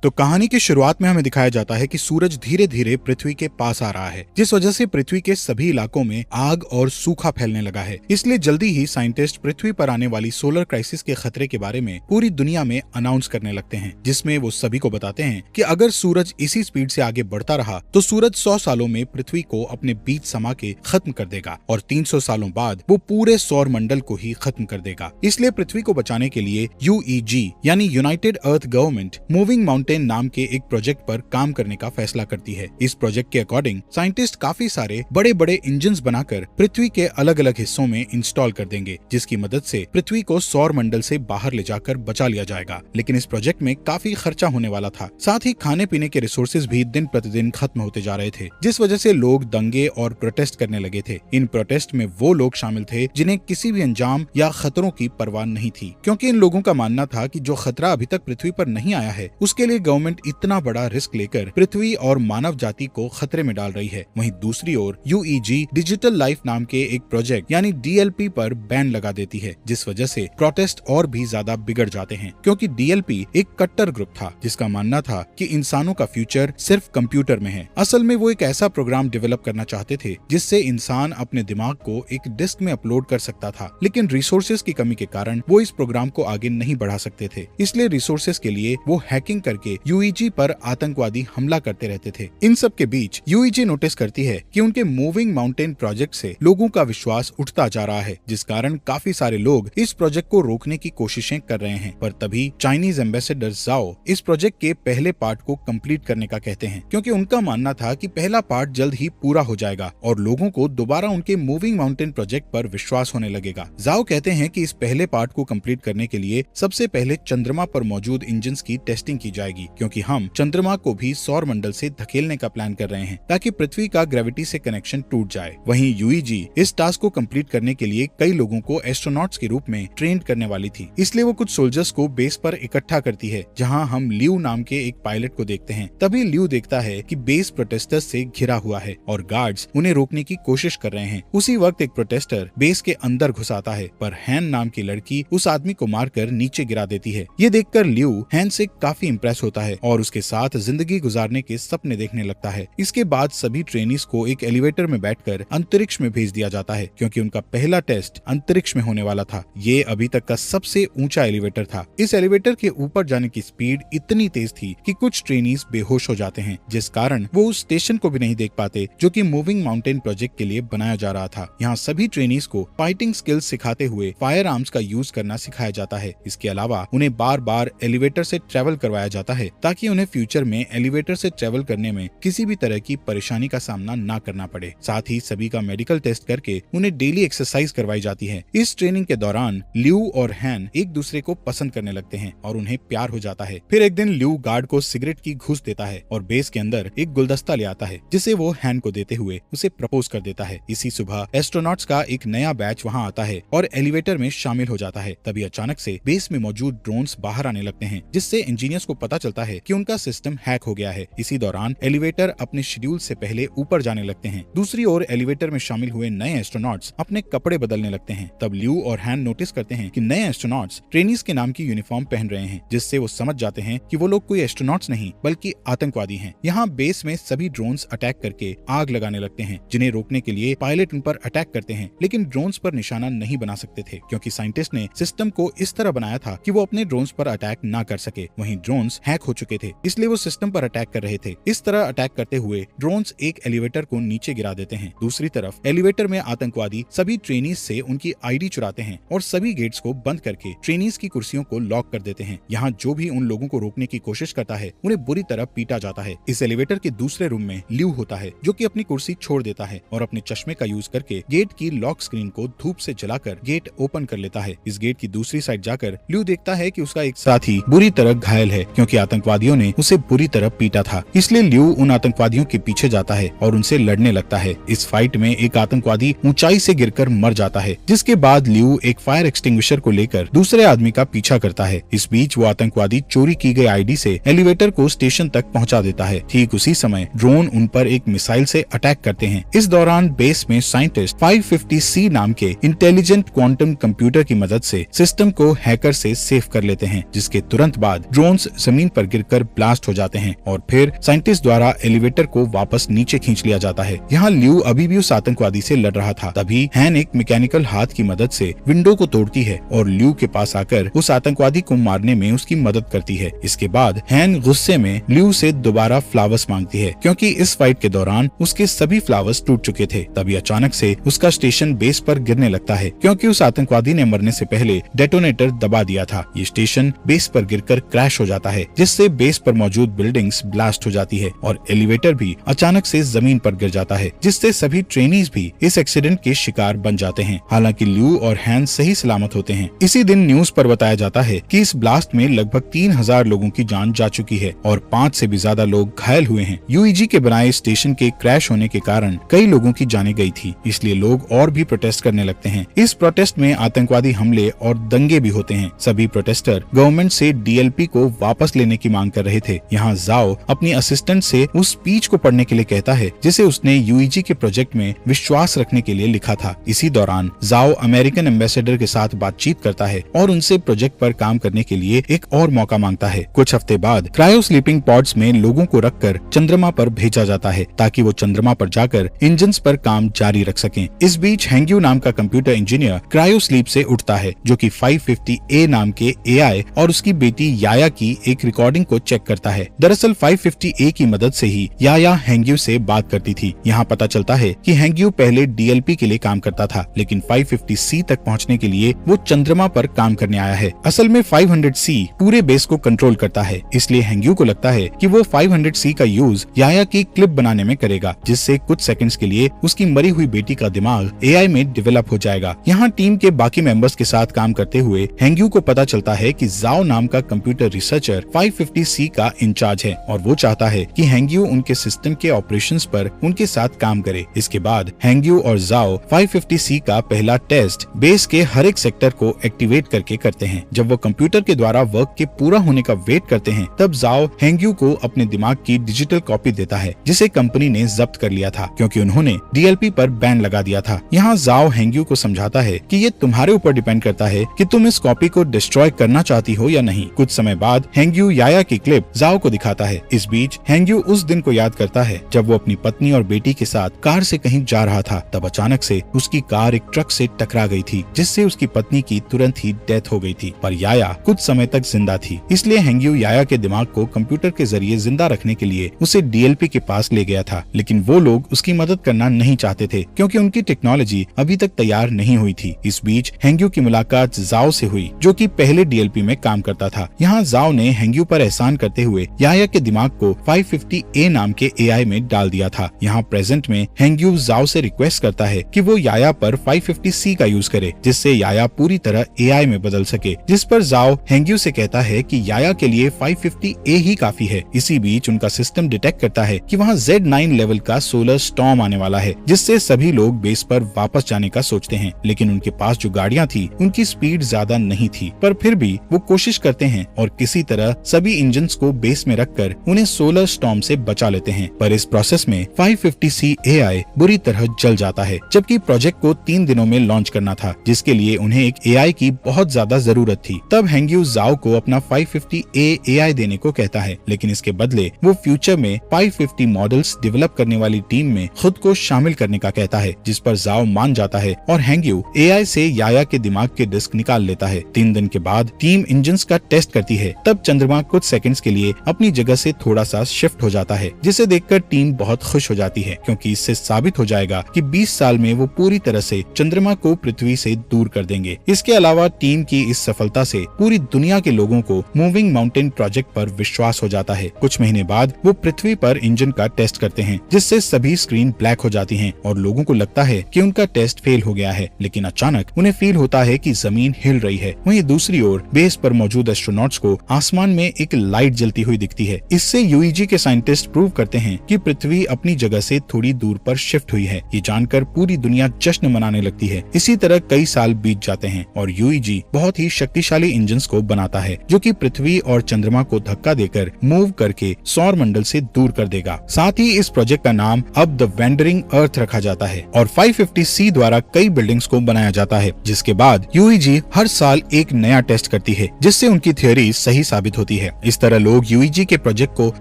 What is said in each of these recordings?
तो कहानी की शुरुआत में हमें दिखाया जाता है कि सूरज धीरे धीरे पृथ्वी के पास आ रहा है, जिस वजह से पृथ्वी के सभी इलाकों में आग और सूखा फैलने लगा है। इसलिए जल्दी ही साइंटिस्ट पृथ्वी पर आने वाली सोलर क्राइसिस के खतरे के बारे में पूरी दुनिया में अनाउंस करने लगते हैं, जिसमें वो सभी को बताते हैं कि अगर सूरज इसी स्पीड से आगे बढ़ता रहा तो सूरज 100 सालों में पृथ्वी को अपने बीच समा के खत्म कर देगा और 300 सालों बाद वो पूरे सौर मंडल को ही खत्म कर देगा। इसलिए पृथ्वी को बचाने के लिए UEG यानी यूनाइटेड अर्थ गवर्नमेंट मूविंग माउंटेन नाम के एक प्रोजेक्ट पर काम करने का फैसला करती है। इस प्रोजेक्ट के अकॉर्डिंग साइंटिस्ट काफी सारे बड़े बड़े इंजन्स बनाकर पृथ्वी के अलग अलग हिस्सों में इंस्टॉल कर देंगे, जिसकी मदद से पृथ्वी को सौर मंडल से बाहर ले जाकर बचा लिया जाएगा। लेकिन इस प्रोजेक्ट में काफी खर्चा होने वाला था, साथ ही खाने पीने के रिसोर्सेज भी दिन प्रतिदिन खत्म होते जा रहे थे, जिस वजह से लोग दंगे और प्रोटेस्ट करने लगे थे। इन प्रोटेस्ट में वो लोग शामिल थे जिन्हें किसी भी अंजाम या खतरों की परवाह नहीं थी, क्योंकि इन लोगों का मानना था कि जो खतरा अभी तक पृथ्वी पर नहीं आया है उसके लिए गवर्नमेंट इतना बड़ा रिस्क लेकर पृथ्वी और मानव जाति को खतरे में डाल रही है। वहीं दूसरी ओर UEG डिजिटल लाइफ नाम के एक प्रोजेक्ट यानी DLP पर बैन लगा देती है, जिस वजह से प्रोटेस्ट और भी ज्यादा बिगड़ जाते हैं, क्योंकि DLP एक कट्टर ग्रुप था जिसका मानना था कि इंसानों का फ्यूचर सिर्फ कंप्यूटर में है। असल में वो एक ऐसा प्रोग्राम डेवलप करना चाहते थे जिससे इंसान अपने दिमाग को एक डिस्क में अपलोड कर सकता था, लेकिन रिसोर्सेज की कमी के कारण वो इस प्रोग्राम को आगे नहीं बढ़ा सकते थे। इसलिए रिसोर्सेज के लिए वो हैकिंग करके UEG पर आतंकवादी हमला करते रहते थे। इन सब के बीच UEG नोटिस करती है कि उनके मूविंग माउंटेन प्रोजेक्ट से लोगों का विश्वास उठता जा रहा है, जिस कारण काफी सारे लोग इस प्रोजेक्ट को रोकने की कोशिशें कर रहे हैं। पर तभी चाइनीज एम्बेसडर जाओ इस प्रोजेक्ट के पहले पार्ट को कंप्लीट करने का कहते हैं, क्योंकि उनका मानना था कि पहला पार्ट जल्द ही पूरा हो जाएगा और लोगों को दोबारा उनके मूविंग माउंटेन प्रोजेक्ट पर विश्वास होने लगेगा। जाओ कहते हैं कि इस पहले पार्ट को कंप्लीट करने के लिए सबसे पहले चंद्रमा पर मौजूद इंजन्स की टेस्टिंग की जाएगी, क्योंकि हम चंद्रमा को भी सौर मंडल से धकेलने का प्लान कर रहे हैं ताकि पृथ्वी का ग्रेविटी से कनेक्शन टूट जाए। वहीं UEG इस टास्क को कंप्लीट करने के लिए कई लोगों को एस्ट्रोनॉट्स के रूप में ट्रेन करने वाली थी, इसलिए वो कुछ सोल्जर्स को बेस पर इकट्ठा करती है, जहां हम लियू नाम के एक पायलट को देखते हैं। तभी लियू देखता है कि बेस प्रोटेस्टर्स से घिरा हुआ है और गार्ड्स उन्हें रोकने की कोशिश कर रहे हैं। उसी वक्त एक प्रोटेस्टर बेस के अंदर घुस आता है, पर हैन नाम की लड़की उस आदमी को मारकर नीचे गिरा देती है। ये देखकर लियू हैन से काफी इंप्रेस होता है और उसके साथ जिंदगी गुजारने के सपने देखने लगता है। इसके बाद सभी ट्रेनीज को एक एलिवेटर में बैठकर अंतरिक्ष में भेज दिया जाता है, क्योंकि उनका पहला टेस्ट अंतरिक्ष में होने वाला था। ये अभी तक का सबसे ऊंचा एलिवेटर था। इस एलिवेटर के ऊपर जाने की स्पीड इतनी तेज थी कि कुछ ट्रेनीज बेहोश हो जाते हैं, जिस कारण वो उस स्टेशन को भी नहीं देख पाते जो कि मूविंग माउंटेन प्रोजेक्ट के लिए बनाया जा रहा था। यहाँ सभी ट्रेनीज को फाइटिंग स्किल्स सिखाते हुए फायर आर्म्स का यूज करना सिखाया जाता है। इसके अलावा उन्हें बार बार एलिवेटर से ट्रेवल करवाया जाता है ताकि उन्हें फ्यूचर में एलिवेटर से ट्रेवल करने में किसी भी तरह की परेशानी का सामना ना करना पड़े। साथ ही सभी का मेडिकल टेस्ट करके उन्हें डेली एक्सरसाइज करवाई जाती है। इस ट्रेनिंग के दौरान लियू और हैन एक दूसरे को पसंद करने लगते हैं और उन्हें प्यार हो जाता है। फिर एक दिन लियू गार्ड को सिगरेट की घूस देता है और बेस के अंदर एक गुलदस्ता ले आता है, जिसे वो हैन को देते हुए उसे प्रपोज कर देता है। इसी सुबह एस्ट्रोनॉट्स का एक नया बैच वहाँ आता है और एलिवेटर में शामिल हो जाता है। तभी अचानक से बेस में मौजूद ड्रोन्स बाहर आने लगते हैं, जिससे इंजीनियर्स को पता चलता है कि उनका सिस्टम हैक हो गया है। इसी दौरान एलिवेटर अपने शेड्यूल से पहले ऊपर जाने लगते हैं। दूसरी ओर एलिवेटर में शामिल हुए नए एस्ट्रोनॉट्स अपने कपड़े बदलने लगते हैं। तब लियू और हैन नोटिस करते हैं कि नए एस्ट्रोनॉट्स ट्रेनीज के नाम की यूनिफॉर्म पहन रहे हैं, जिससे वो समझ जाते हैं कि वो लोग कोई एस्ट्रोनॉट्स नहीं बल्कि आतंकवादी हैं। यहाँ बेस में सभी ड्रोन्स अटैक करके आग लगाने लगते हैं, जिन्हें रोकने के लिए पायलट उन पर अटैक करते हैं, लेकिन ड्रोन्स पर निशाना नहीं बना सकते थे, क्योंकि साइंटिस्ट ने सिस्टम को इस तरह बनाया था कि वो अपने ड्रोन्स पर अटैक ना कर सके। वहीं ड्रोन्स हैक हो चुके थे, इसलिए वो सिस्टम पर अटैक कर रहे थे। इस तरह अटैक करते हुए ड्रोन्स एक एलिवेटर को नीचे गिरा देते हैं। दूसरी तरफ एलिवेटर में आतंकवादी सभी ट्रेनीज से उनकी ID चुराते हैं और सभी गेट्स को बंद करके ट्रेनीज की कुर्सियों को लॉक कर देते हैं। यहाँ जो भी उन लोगों को रोकने की कोशिश करता है उन्हें बुरी तरह पीटा जाता है। इस एलिवेटर के दूसरे रूम में लियू होता है, जो कि अपनी कुर्सी छोड़ देता है और अपने चश्मे का यूज करके गेट की लॉक स्क्रीन को धूप से जलाकर गेट ओपन कर लेता है। इस गेट की दूसरी साइड जाकर लियू देखता है कि उसका एक साथी बुरी तरह घायल है, क्योंकि आतंकवादियों ने उसे बुरी तरह पीटा था। इसलिए लियू उन आतंकवादियों के पीछे जाता है और उनसे लड़ने लगता है। इस फाइट में एक आतंकवादी ऊंचाई से गिरकर मर जाता है, जिसके बाद लियू एक फायर एक्सटिंग्विशर को लेकर दूसरे आदमी का पीछा करता है। इस बीच वो आतंकवादी चोरी की गई ID से एलिवेटर को स्टेशन तक पहुंचा देता है। ठीक उसी समय ड्रोन उन पर एक मिसाइल से अटैक करते हैं। इस दौरान बेस में साइंटिस्ट 550C नाम के इंटेलिजेंट क्वांटम कंप्यूटर की मदद से सिस्टम को हैकर से सेफ कर लेते हैं, जिसके तुरंत बाद ड्रोन्स जमीन पर गिरकर ब्लास्ट हो जाते हैं और फिर साइंटिस्ट द्वारा एलिवेटर को वापस नीचे खींच लिया जाता है। यहाँ ल्यू अभी भी उस आतंकवादी से लड़ रहा था। तभी हैन एक मैकेनिकल हाथ की मदद से विंडो को तोड़ती है और ल्यू के पास आकर उस आतंकवादी को मारने में उसकी मदद करती है। इसके बाद हैन गुस्से में ल्यू से दोबारा फ्लावर्स मांगती है क्योंकि इस फाइट के दौरान उसके सभी फ्लावर्स टूट चुके थे। तभी अचानक से उसका स्टेशन बेस पर गिरने लगता है क्योंकि उस आतंकवादी ने मरने से पहले डेटोनेटर दबा दिया था। ये स्टेशन बेस पर गिरकर क्रैश हो जाता है जिससे बेस पर मौजूद बिल्डिंग्स ब्लास्ट हो जाती है और एलिवेटर भी अचानक से जमीन पर गिर जाता है जिससे सभी ट्रेनीज भी इस एक्सीडेंट के शिकार बन जाते हैं। हालांकि ल्यू और हैन सही सलामत होते हैं। इसी दिन न्यूज पर बताया जाता है कि इस ब्लास्ट में लगभग 3000 लोगों की जान जा चुकी है और 5 से भी ज्यादा लोग घायल हुए हैं। यूईजी के बनाए स्टेशन के क्रैश होने के कारण कई लोगों की जानें गई थी, इसलिए लोग और भी प्रोटेस्ट करने लगते हैं। इस प्रोटेस्ट में आतंकवादी हमले और दंगे भी होते हैं। सभी प्रोटेस्टर गवर्नमेंट से डीएलपी को वापस लेने की मांग कर रहे थे। यहाँ जाओ अपनी असिस्टेंट से उस स्पीच को पढ़ने के लिए कहता है जिसे उसने यूईजी के प्रोजेक्ट में विश्वास रखने के लिए लिखा था। इसी दौरान जाओ अमेरिकन एम्बेसडर के साथ बातचीत करता है और उनसे प्रोजेक्ट पर काम करने के लिए एक और मौका मांगता है। कुछ हफ्ते बाद क्रायो स्लीपिंग पॉड्स में लोगों को रखकर चंद्रमा पर भेजा जाता है ताकि वो चंद्रमा पर जाकर इंजन्स पर काम जारी रख सकें। इस बीच हैंग्यू नाम का कंप्यूटर इंजीनियर क्रायो स्लीप से उठता है जो कि 550A नाम के एआई और उसकी बेटी याया की एक रिकॉर्डिंग को चेक करता है। दरअसल 550A की मदद से ही याया हैंग्यू से बात करती थी। यहाँ पता चलता है कि हैंग्यू पहले डीएलपी के लिए काम करता था लेकिन 550C तक पहुँचने के लिए वो चंद्रमा पर काम करने आया है। असल में 500C पूरे बेस को कंट्रोल करता है, इसलिए हैंग्यू को लगता है कि वो 500C का यूज याया की क्लिप बनाने में करेगा जिससे कुछ सेकंड्स के लिए उसकी मरी हुई बेटी का दिमाग एआई में डेवलप हो जाएगा। यहाँ टीम के बाकी मेंबर्स के साथ काम करते हुए हैंग्यू को पता चलता है कि जाओ नाम का कंप्यूटर रिसर्चर 550C का इंचार्ज है और वो चाहता है कि हैंग्यू उनके सिस्टम के ऑपरेशंस पर उनके साथ काम करे। इसके बाद हैंग्यू और जाओ 550C का पहला टेस्ट बेस के हर एक सेक्टर को एक्टिवेट करके करते हैं। जब वो कंप्यूटर के द्वारा वर्क के पूरा होने का वेट करते हैं तब जाओ हैंग्यू को अपने दिमाग की डिजिटल कॉपी देता है जिसे कंपनी ने जब्त कर लिया था क्योंकि उन्होंने डीएलपी पर बैन लगा दिया था। यहाँ जाओ हैंग्यू को समझाता है कि ये तुम्हारे ऊपर डिपेंड करता है कि तुम इस कॉपी को डिस्ट्रॉय करना चाहती हो या नहीं। कुछ समय बाद हैंग्यू याया की क्लिप जाओ को दिखाता है। इस बीच हैंग्यू उस दिन को याद करता है जब वो अपनी पत्नी और बेटी के साथ कार से कहीं जा रहा था। तब अचानक से उसकी कार एक ट्रक से टकरा गई थी जिससे उसकी पत्नी की तुरंत ही डेथ हो गई थी, पर याया कुछ समय तक जिंदा थी। इसलिए हैंग्यू याया के दिमाग को कंप्यूटर के जरिए जिंदा रखने के लिए उसे डीएलपी के पास ले गया था, लेकिन वो लोग उसकी मदद करना नहीं चाहते थे क्योंकि उनकी टेक्नोलॉजी अभी तक तैयार नहीं हुई थी। इस बीच हैंग्यू की मुलाकात जाओ से हुई जो कि पहले डीएलपी में काम करता था। यहाँ जाओ ने हैंग्यू पर एहसान करते हुए याया के दिमाग को 550A नाम के एआई में डाल दिया था। यहाँ प्रेजेंट में हैंग्यू जाओ से रिक्वेस्ट करता है कि वो याया पर 550C का यूज करे जिससे याया पूरी तरह एआई में बदल सके, जिस पर जाओ हैंग्यू से कहता है कि याया के लिए 550A ही काफी है। इसी बीच उनका सिस्टम डिटेक्ट करता है कि वहाँ Z9 लेवल का सोलर स्टॉर्म आने वाला है जिससे सभी लोग बेस पर वापस जाने का सोचते हैं, लेकिन उनके पास जो गाड़ियाँ थी उनकी स्पीड ज्यादा नहीं थी, पर फिर भी वो कोशिश करते हैं और किसी तरह सभी इंजन्स को बेस में रखकर उन्हें सोलर स्टॉर्म से बचा लेते हैं। पर इस प्रोसेस में 550C एआई बुरी तरह जल जाता है जबकि प्रोजेक्ट को 3 दिनों में लॉन्च करना था जिसके लिए उन्हें एक एआई की बहुत ज्यादा जरूरत थी। तब हैंग्यू जाओ को अपना 550A एआई देने को कहता है, लेकिन इसके बदले वो फ्यूचर में 550 मॉडल्स डेवलप करने वाली टीम में खुद को शामिल करने का कहता है, जिस पर जाओ मान जाता है और हैंग्यू एआई से याया के दिमाग के डिस्क निकाल लेता है। 3 दिन के बाद टीम इंजन्स का टेस्ट करती है। तब चंद्रमा कुछ सेकंड्स के लिए अपनी जगह से थोड़ा सा शिफ्ट हो जाता है जिसे देखकर टीम बहुत खुश हो जाती है क्योंकि इससे साबित हो जाएगा कि 20 साल में वो पूरी तरह से चंद्रमा को पृथ्वी से दूर कर देंगे। इसके अलावा टीम की इस सफलता से पूरी दुनिया के लोगों को मूविंग माउंटेन प्रोजेक्ट पर विश्वास हो जाता है। कुछ महीने बाद वो पृथ्वी पर इंजन का टेस्ट करते हैं जिससे सभी स्क्रीन ब्लैक हो जाती हैं और लोगों को लगता है कि उनका टेस्ट फेल हो गया है, लेकिन अचानक उन्हें फील होता है कि जमीन हिल रही है। वहीं दूसरी ओर बेस पर मौजूद एस्ट्रोनॉट्स को आसमान में एक लाइट जलती हुई दिखती है। इससे यूईजी के साइंटिस्ट प्रूव करते हैं कि पृथ्वी अपनी जगह से थोड़ी दूर पर शिफ्ट हुई है। ये जानकर पूरी दुनिया जश्न मनाने लगती है। इसी तरह कई साल बीत जाते हैं और यूईजी बहुत ही शक्तिशाली इंजन्स को बनाता है जो कि पृथ्वी और चंद्रमा को धक्का देकर मूव करके सौर मंडल से दूर कर देगा। साथ ही इस प्रोजेक्ट का नाम अब द वैंडरिंग अर्थ रखा जाता है और 550C द्वारा कई बिल्डिंग्स को बनाया जाता है, जिसके बाद यूईजी हर साल एक नया टेस्ट करती है जिससे उनकी थ्योरी सही साबित होती है। है। इस तरह लोग यूईजी के प्रोजेक्ट को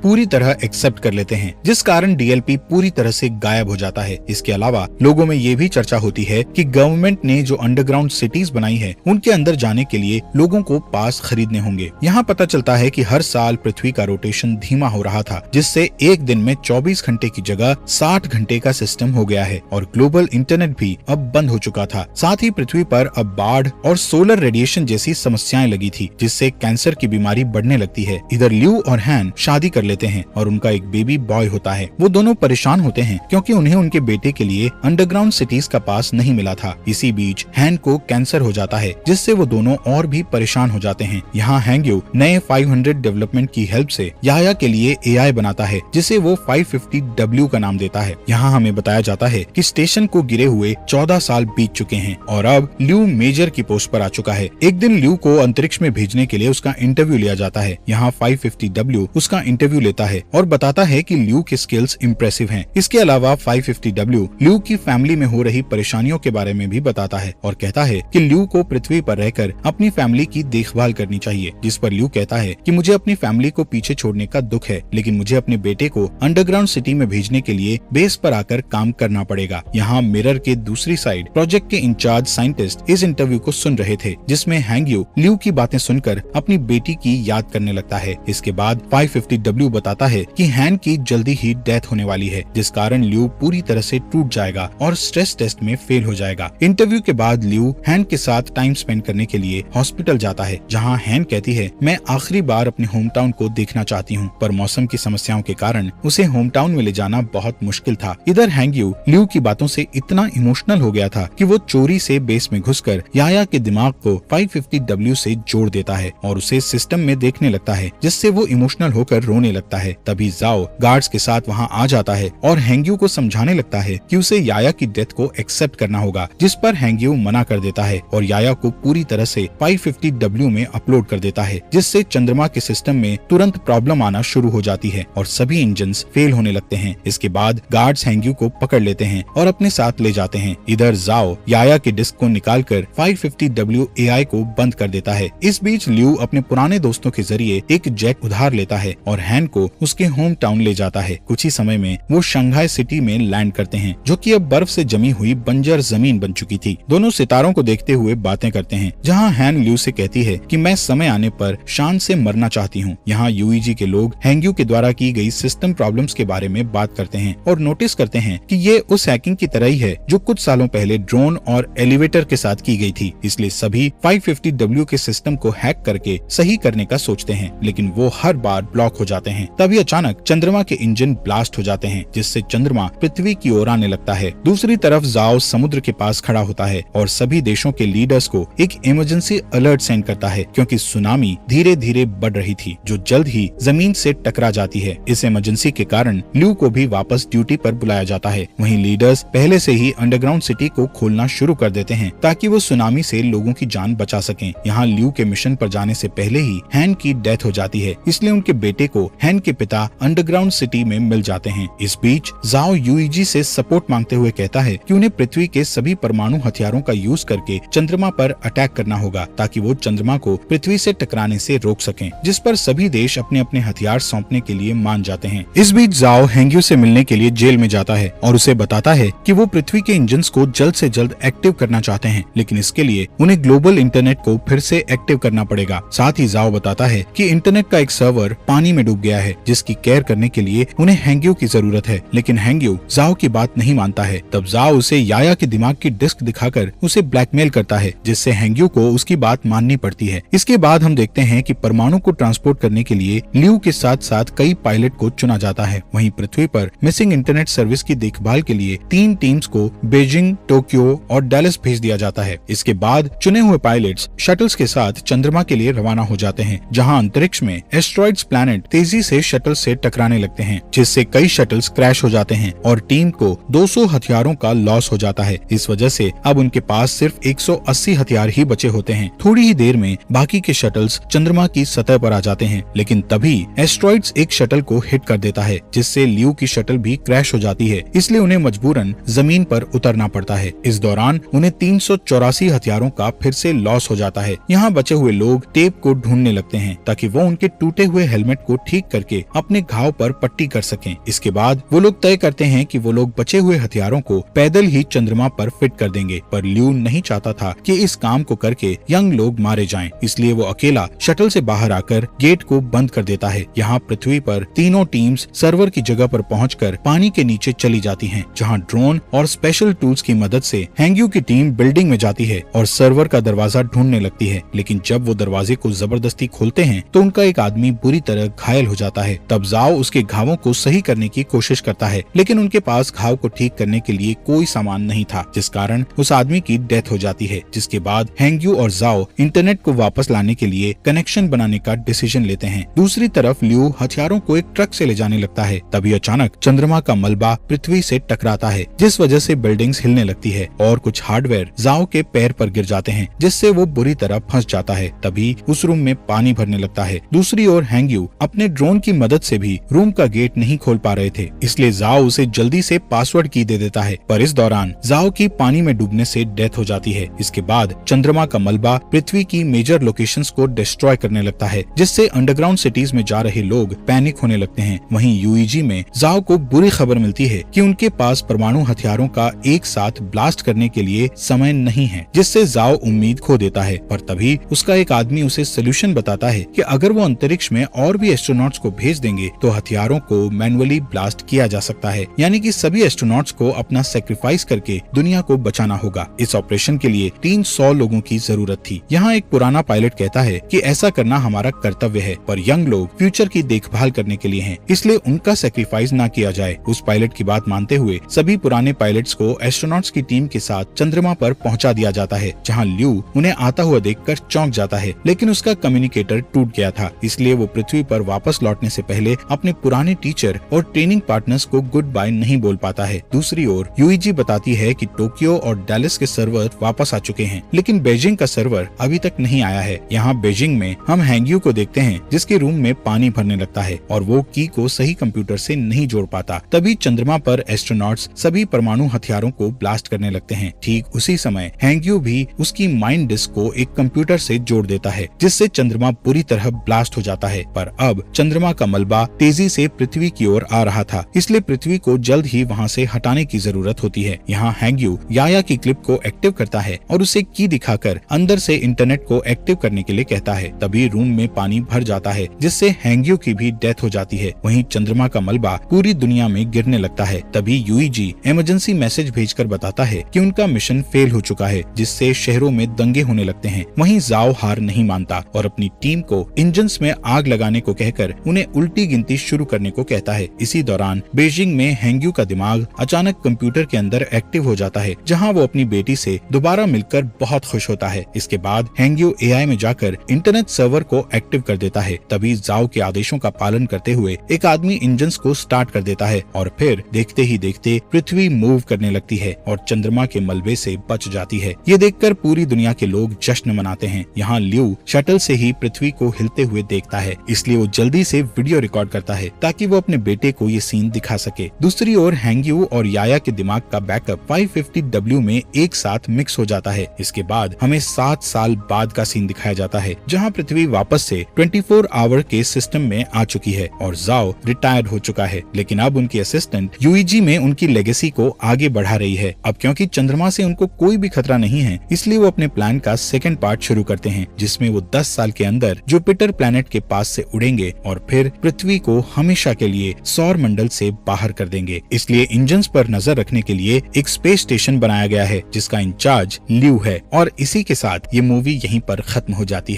पूरी तरह एक्सेप्ट कर लेते हैं, जिस कारण डीएलपी पूरी तरह से गायब हो जाता है। इसके अलावा लोगों में ये भी चर्चा होती है कि गवर्नमेंट ने जो अंडरग्राउंड सिटीज बनाई है उनके अंदर जाने के लिए लोगों को पास खरीदने होंगे। यहाँ पता चलता है कि हर साल पृथ्वी का रोटेशन धीमा हो रहा था, जिससे एक दिन में 24 घंटे की जगह 60 घंटे का सिस्टम हो गया है और ग्लोबल इंटरनेट भी अब बंद हो चुका था। साथ ही पृथ्वी पर अब बाढ़ और सोलर रेडिएशन जैसी समस्याएं लगी थी, जिससे कैंसर की बीमारी बढ़ने लगती है। इधर ल्यू और हैन शादी कर लेते हैं और उनका एक बेबी बॉय होता है। वो दोनों परेशान होते हैं क्योंकि उन्हें उनके बेटे के लिए अंडरग्राउंड सिटीज का पास नहीं मिला था। इसी बीच हैन को कैंसर हो जाता है, जिससे वो दोनों और भी परेशान हो जाते हैं। यहाँ हैंग्यू नए 500 डेवलपमेंट की हेल्प से याया के लिए एआई बनाता है, जिसे वो 550W का नाम देता है। यहाँ हमें बताया जाता है कि स्टेशन को गिरे हुए 14 साल बीत चुके हैं और अब ल्यू मेजर की पोस्ट पर आ चुका है। एक दिन ल्यू को अंतरिक्ष में भेजने के लिए उसका इंटरव्यू लिया जाता है। यहाँ 550W उसका इंटरव्यू लेता है और बताता है कि ल्यू के स्किल्स इम्प्रेसिव हैं। इसके अलावा 550W ल्यू की फैमिली में हो रही परेशानियों के बारे में भी बताता है और कहता है कि ल्यू को पृथ्वी पर रहकर अपनी फैमिली की देखभाल करनी चाहिए। जिस पर ल्यू कहता है कि मुझे अपनी फैमिली को पीछे छोड़ने का दुख है, लेकिन मुझे अपने बेटे को अंडरग्राउंड सिटी में भेजने के लिए बेस पर आकर काम करना पड़ेगा। यहाँ मिरर के दूसरी साइड प्रोजेक्ट के इंचार्ज साइंटिस्ट इस इंटरव्यू को सुन रहे थे, जिसमें हैंग्यू ल्यू की बातें सुनकर अपनी बेटी की याद करने लगता है। इसके बाद 550W बताता है कि हैन की जल्दी ही डेथ होने वाली है, जिस कारण ल्यू पूरी तरह से टूट जाएगा और स्ट्रेस टेस्ट में फेल हो जाएगा। इंटरव्यू के बाद ल्यू हैन के साथ टाइम स्पेंड करने के लिए हॉस्पिटल जाता है, जहाँ हैन कहती है मैं आखिरी बार अपने होम टाउन को देखना चाहती हूँ, पर मौसम की समस्याओं के कारण उसे होम टाउन में ले जाना बहुत मुश्किल था। इधर हैंग्यू ल्यू की बातों से इतना इमोशनल हो गया था कि वो चोरी से बेस में घुसकर याया के दिमाग को 550W से जोड़ देता है और उसे सिस्टम में देखने लगता है, जिससे वो इमोशनल होकर रोने लगता है। तभी जाओ गार्ड्स के साथ वहाँ आ जाता है और हैंग्यू को समझाने लगता है कि उसे याया की डेथ को एक्सेप्ट करना होगा, जिस पर हैंग्यू मना कर देता है और याया को पूरी तरह से 550W में अपलोड कर देता है, जिससे चंद्रमा के सिस्टम में तुरंत प्रॉब्लम आना शुरू हो जाती है और सभी इंजन्स फेल होने लगते हैं। इसके बाद गार्ड्स हैंग्यू को पकड़ लेते हैं और अपने साथ ले जाते हैं। इधर जाओ याया के डिस्क को निकालकर 550W एआई को बंद कर देता है। इस बीच ल्यू अपने पुराने दोस्तों के जरिए एक जेट उधार लेता है और हैन को उसके होम टाउन ले जाता है। कुछ ही समय में वो शंघाई सिटी में लैंड करते हैं, जो कि अब बर्फ से जमी हुई बंजर जमीन बन चुकी थी। दोनों सितारों को देखते हुए बातें करते हैं, जहाँ हैन ल्यू से कहती है कि मैं समय आने पर शान से मरना चाहती हूँ। यहाँ यूईजी के लोग हैंग्यू के द्वारा की गई सिस्टम प्रॉब्लम्स के बारे में बात करते हैं और नोटिस करते हैं कि ये उस हैकिंग की तरह ही है जो कुछ सालों पहले ड्रोन और एलिवेटर के साथ की गई थी। इसलिए सभी 550W के सिस्टम को हैक करके सही करने का सोचते हैं, लेकिन वो हर बार ब्लॉक हो जाते हैं। तभी अचानक चंद्रमा के इंजन ब्लास्ट हो जाते हैं, जिससे चंद्रमा पृथ्वी की ओर आने लगता है। दूसरी तरफ जाओ समुद्र के पास खड़ा होता है और सभी देशों के लीडर्स को एक इमरजेंसी अलर्ट सेंड करता है, क्योंकि सुनामी धीरे धीरे बढ़ रही थी, जो जल्द ही जमीन से टकरा जाती है। इस इमरजेंसी के कारण ल्यू को भी वापस ड्यूटी पर बुलाया जाता है। वहीं लीडर्स पहले से ही अंडरग्राउंड सिटी को खोलना शुरू कर देते हैं ताकि वो सुनामी से लोगों की जान बचा सकें। यहाँ ल्यू के मिशन पर जाने से पहले ही हैन की डेथ हो जाती है, इसलिए उनके बेटे को हैन के पिता अंडरग्राउंड सिटी में मिल जाते हैं। इस बीच जाओ यूईजी से सपोर्ट मांगते हुए कहता है कि उन्हें पृथ्वी के सभी परमाणु हथियारों का यूज करके चंद्रमा पर अटैक करना होगा, ताकि वो चंद्रमा को पृथ्वी से टकराने से रोक सकें, जिस पर सभी देश अपने अपने हथियार सौंपने के लिए मान जाते हैं। इस बीच जाओ हैंग्यू से मिलने के लिए जेल में जाता है और उसे बताता है कि वो पृथ्वी के इंजन्स को जल्द से जल्द एक्टिव करना चाहते हैं, लेकिन इसके लिए उन्हें ग्लोबल इंटरनेट को फिर से एक्टिव करना पड़ेगा। साथ ही जाओ बताता है कि इंटरनेट का एक सर्वर पानी में डूब गया है, जिसकी केयर करने के लिए उन्हें हैंग्यू की जरूरत है, लेकिन हैंग्यू जाओ की बात नहीं मानता है। तब जाओ उसे याया के दिमाग की डिस्क दिखाकर उसे ब्लैकमेल करता है, जिससे हैंग्यू को उसकी बात माननी पड़ती है। इसके बाद हम देखते हैं कि परमाणु को ट्रांसपोर्ट करने के लिए ल्यू के साथ साथ कई पायलट को चुना जाता है। वहीं पृथ्वी पर मिसिंग इंटरनेट सर्विस की देखभाल के लिए 3 टीम्स को बीजिंग, टोक्यो और डैलस भेज दिया जाता है। इसके बाद चुने हुए पायलट्स शटल्स के साथ चंद्रमा के लिए रवाना हो जाते हैं, जहां अंतरिक्ष में एस्ट्रॉइड्स प्लैनेट तेजी से शटल से टकराने लगते हैं, जिससे कई शटल्स क्रैश हो जाते हैं और टीम को 200 हथियारों का लॉस हो जाता है। इस वजह से अब उनके पास सिर्फ 180 हथियार ही बचे होते हैं। थोड़ी ही देर में बाकी के शटल्स चंद्रमा की सतह पर आ जाते हैं, लेकिन तभी एस्ट्रॉइड्स एक शटल को हिट कर देता है, जिससे ल्यू की शटल भी क्रैश हो जाती है। इसलिए उन्हें मजबूरन जमीन पर उतरना पड़ता है। इस दौरान उन्हें 384 हथियारों का फिर से लॉस हो जाता है। यहाँ बचे हुए लोग टेप को ढूंढने लगते हैं ताकि वो उनके टूटे हुए हेलमेट को ठीक करके अपने घाव पर पट्टी कर सकें। इसके बाद वो लोग तय करते हैं कि वो लोग बचे हुए हथियारों को पैदल ही चंद्रमा पर फिट कर देंगे, पर ल्यू नहीं चाहता था कि इस काम को करके यंग लोग मारे जाएं, इसलिए वो अकेला शटल से बाहर आकर गेट को बंद कर देता है। यहाँ पृथ्वी पर तीनों टीम्स सर्वर की जगह पर पहुंचकर पानी के नीचे चली जाती हैं, जहाँ ड्रोन और स्पेशल टूल्स की मदद से हैंग्यू की टीम बिल्डिंग में जाती है और सर्वर का दरवाजा ढूंढने लगती है। लेकिन जब वो दरवाजे को जबरदस्ती खोलते हैं तो उनका एक आदमी बुरी तरह घायल हो जाता है। तब जाओ उसके घावों को सही करने की कोशिश करता है, लेकिन उनके पास घाव को ठीक करने के लिए कोई सामान नहीं था, जिस कारण उस आदमी की डेथ हो जाती है। जिसके बाद हैंग्यू और जाओ इंटरनेट को वापस लाने के लिए कनेक्शन बनाने का डिसीजन लेते हैं। दूसरी तरफ ल्यू हथियारों को एक ट्रक से ले जाने लगता है। तभी अचानक चंद्रमा का मलबा पृथ्वी से टकराता है, जिस वजह से बिल्डिंग्स हिलने लगती है और कुछ हार्डवेयर जाओ के पैर पर गिर जाते हैं, जिससे वो बुरी तरह फंस जाता है। तभी उस रूम में पानी भरने लगता है। दूसरी ओर हैंग्यू अपने ड्रोन की मदद से भी रूम का गेट नहीं खोल पा रहे थे, इसलिए जाओ उसे जल्दी से पासवर्ड की दे देता है, पर इस दौरान जाओ की पानी में डूबने से डेथ हो जाती है। इसके बाद चंद्रमा का मलबा पृथ्वी की मेजर लोकेशंस को डिस्ट्रॉय करने लगता है, जिससे अंडरग्राउंड सिटीज में जा रहे लोग पैनिक होने लगते हैं। वहीं यूईजी में जाओ को बुरी खबर मिलती है कि उनके पास परमाणु हथियारों का एक साथ ब्लास्ट करने के लिए समय नहीं है, जिससे जाओ उम्मीद खो देता है। पर तभी उसका एक आदमी उसे सोल्यूशन बताता है कि अगर वो अंतरिक्ष में और भी एस्ट्रोनॉट्स को भेज देंगे तो हथियारों को मैनुअली ब्लास्ट किया जा सकता है, यानी कि सभी एस्ट्रोनॉट्स को अपना सेक्रीफाइस करके दुनिया को बचाना होगा। इस ऑपरेशन के लिए 300 लोगों की जरूरत थी। यहाँ एक पुराना पायलट कहता है कि ऐसा करना हमारा कर्तव्य है, पर यंग लोग फ्यूचर की देखभाल करने के लिए हैं, इसलिए उनका सेक्रीफाइस ना किया जाए। उस पायलट की बात मानते हुए सभी पुराने पायलट्स को एस्ट्रोनॉट्स की टीम के साथ चंद्रमा पर पहुंचा दिया जाता है, जहां ल्यू उन्हें आता हुआ देखकर चौंक जाता है, लेकिन उसका कम्युनिकेटर टूट गया था, इसलिए वो पृथ्वी पर वापस लौटने से पहले अपने पुराने टीचर और ट्रेनिंग पार्टनर्स को गुड बाय नहीं बोल पाता है। दूसरी ओर यूईजी बताती है कि टोक्यो और डैलस के सर्वर वापस आ चुके हैं, लेकिन बीजिंग का सर्वर अभी तक नहीं आया है। यहाँ बीजिंग में हम हैंग्यू को देखते हैं, जिसके रूम में पानी भरने लगता है और वो की को सही कंप्यूटर से नहीं जोड़ पाता। तभी चंद्रमा पर एस्ट्रोनॉट्स सभी परमाणु हथियारों को ब्लास्ट करने लगते हैं। ठीक उसी समय हैंग्यू भी उसकी माइंड डिस्क को एक कंप्यूटर से जोड़ देता है, जिससे चंद्रमा पूरी तरह ब्लास्ट हो जाता है। पर अब चंद्रमा का मलबा तेजी से पृथ्वी की ओर आ रहा था, इसलिए पृथ्वी को जल्द ही वहाँ से हटाने की जरूरत होती है। यहाँ हैंग्यू याया की क्लिप को एक्टिव करता है और उसे की दिखाकर अंदर से इंटरनेट को एक्टिव करने के लिए कहता है। तभी रूम में पानी भर जाता है, जिससे हैंग्यू की भी डेथ हो जाती है। वहीं चंद्रमा का मलबा पूरी दुनिया में गिरने लगता है। तभी यूईजी इमरजेंसी मैसेज भेजकर बताता है कि उनका मिशन फेल हो चुका है, जिससे शहरों में दंगे होने लगते हैं। वहीं जाओ हार नहीं मानता और अपनी टीम को इंजन्स में आग लगाने को कहकर उन्हें उल्टी गिनती शुरू करने को कहता है। इसी दौरान बीजिंग में हैंग्यू का दिमाग अचानक कंप्यूटर के अंदर एक्टिव हो जाता है, जहां वो अपनी बेटी से दोबारा मिलकर बहुत खुश होता है। इसके बाद हैंग्यू एआई में जाकर इंटरनेट सर्वर को एक्टिव कर देता है। तभी जाओ के आदेशों का पालन करते हुए एक आदमी इंजन्स को स्टार्ट कर देता है और फिर देखते ही देखते पृथ्वी मूव करने लगती है और चंद्रमा के मलबे से बच जाती है। ये देखकर पूरी दुनिया के लोग जश्न मनाते हैं। यहाँ ल्यू शटल से ही पृथ्वी को हिलते हुए देखता है, इसलिए वो जल्दी से वीडियो रिकॉर्ड करता है ताकि वो अपने बेटे को ये सीन दिखा सके। दूसरी ओर हैंग्यू और याया के दिमाग का बैकअप 550W में एक साथ मिक्स हो जाता है। इसके बाद हमें 7 साल बाद का सीन दिखाया जाता है, जहाँ पृथ्वी वापस से 24 आवर के सिस्टम में आ चुकी है और जाओ रिटायर्ड हो चुका है, लेकिन अब उनकी असिस्टेंट यूईजी में उनकी लेगेसी को आगे बढ़ा रही है। अब क्योंकि चंद्रमा से उनको कोई भी खतरा नहीं है, इसलिए वो अपने प्लान का सेकंड पार्ट शुरू करते हैं, जिसमें वो 10 साल के अंदर जुपिटर प्लैनेट के पास से उड़ेंगे और फिर पृथ्वी को हमेशा के लिए सौर मंडल से बाहर कर देंगे। इसलिए इंजन्स पर नजर रखने के लिए एक स्पेस स्टेशन बनाया गया है, जिसका इंचार्ज ल्यू है। और इसी के साथ ये मूवी यहीं पर खत्म हो जाती है।